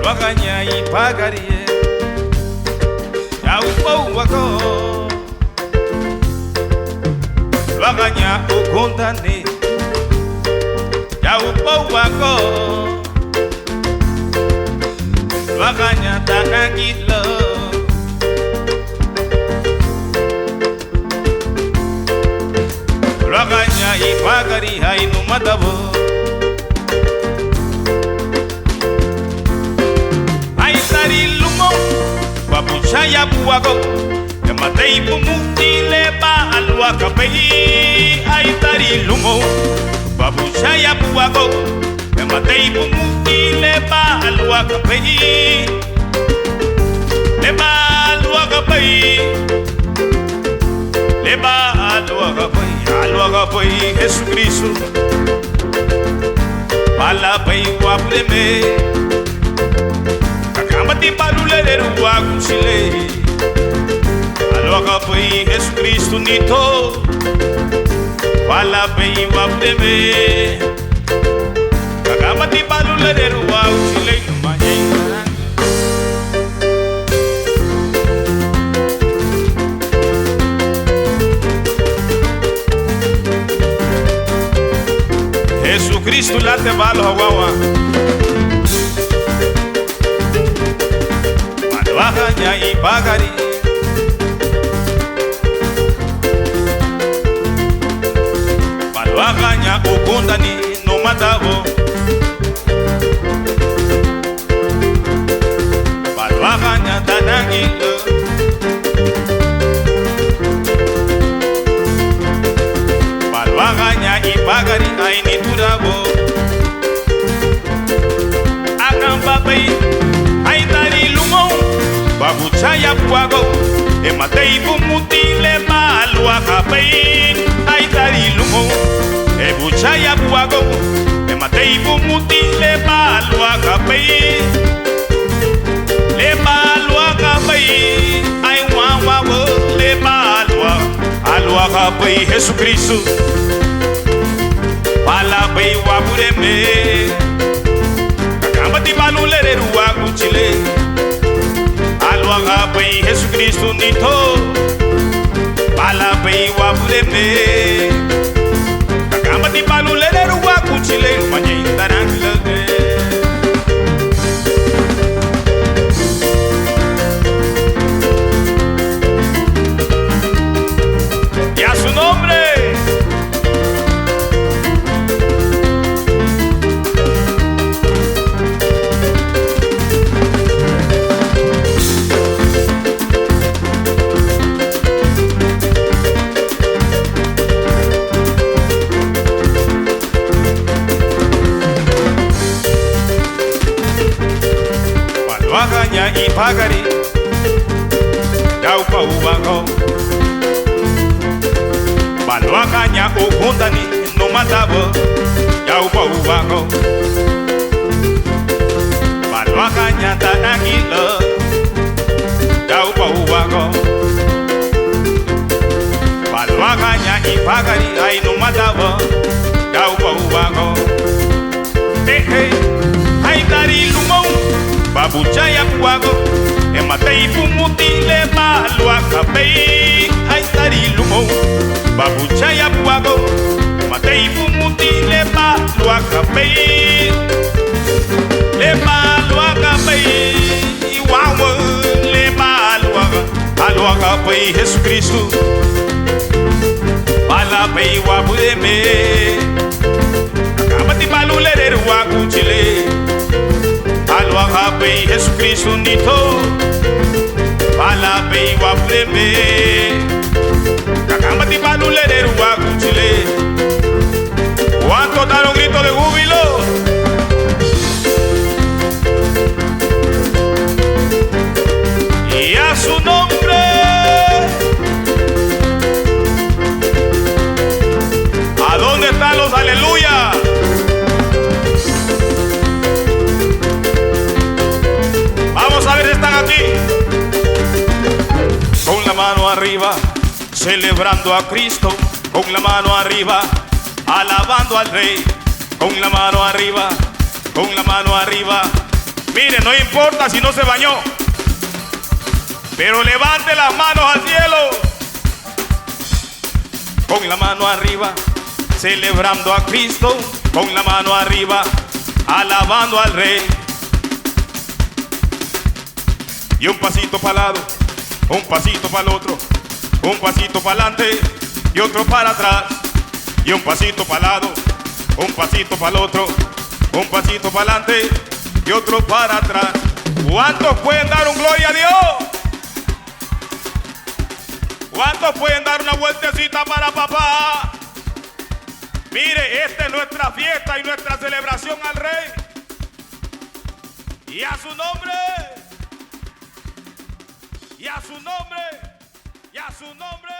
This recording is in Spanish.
Luaganya ipagarie Jauh bau wako Luaganya ukontane Jauh bau wako Luaganya tanah gila Luaganya ipagari hai numatabo Babuchaya buago Yamatei pumuti leba alua kapei Aitari lumo Babuchaya buago Yamatei pumuti leba alua kapei Leba alua kapei Leba alua kapei Jesucristo Pala pei wapleme Mati balulere ruagu chile Aloha pei Jesucristo nito Pala pei wapdeme Kagamati balulere ruagu chile Jesucristo late balo hawawa Luaganya ipagari Luaganya ukundani no matabo Luaganya tanangilo Luaganya ipagari aini turabo Akan babai aitari lumong Babuchaya buago Ematei pumuti leba alua kapei Aitari lumo Ebuchaya buago Ematei pumuti leba alua kapei Leba alua kapei Ai wawawo leba alua kapei Jesucristo Pala pei wabureme Kakambati balulere ruagu chile Aluaga pei Jesucristo nito Pala pei wapuleme Kakambati balulere ruagu chile Manyai tarangilage Y a su nombre Luaganya ipagari Daupa ubango Luaganya ukundani no matabo Daupa ubango Luaganya tanangilo Daupa ubango Luaganya ipagari ay no matabo Daupa ubango Hey hey Ay tari lumong Babuchaya buago Ematei pumuti leba alua kapei Aitari lumo Babuchaya buago Ematei pumuti leba alua kapei Leba alua kapei Iwawa leba alua kapei Jesucristo Pala pei wabudeme Kakamati balulere ruagu chile Aluaga pei Jesucristo nito Pala pei wapuleme Kakambati balulere ruagu chile ¿Cuánto dar un grito de júbilo? Y a su nombre ¿A dónde están los aleluya? Vamos a ver si están aquí. Con la mano arriba, celebrando a Cristo. Con la mano arriba, alabando al Rey. Con la mano arriba, con la mano arriba, Mire, no importa si no se bañó, pero levante las manos al cielo, con la mano arriba, celebrando a Cristo, con la mano arriba, alabando al Rey. Y un pasito para el lado, un pasito para el otro, un pasito para adelante y otro para atrás. Y un pasito para el lado, un pasito para el otro, un pasito para adelante y otro para atrás. ¿Cuántos pueden dar un gloria a Dios? ¿Cuántos pueden dar una vueltecita para papá? Mire, esta es nuestra fiesta y nuestra celebración al Rey. Y a su nombre, y a su nombre, y a su nombre.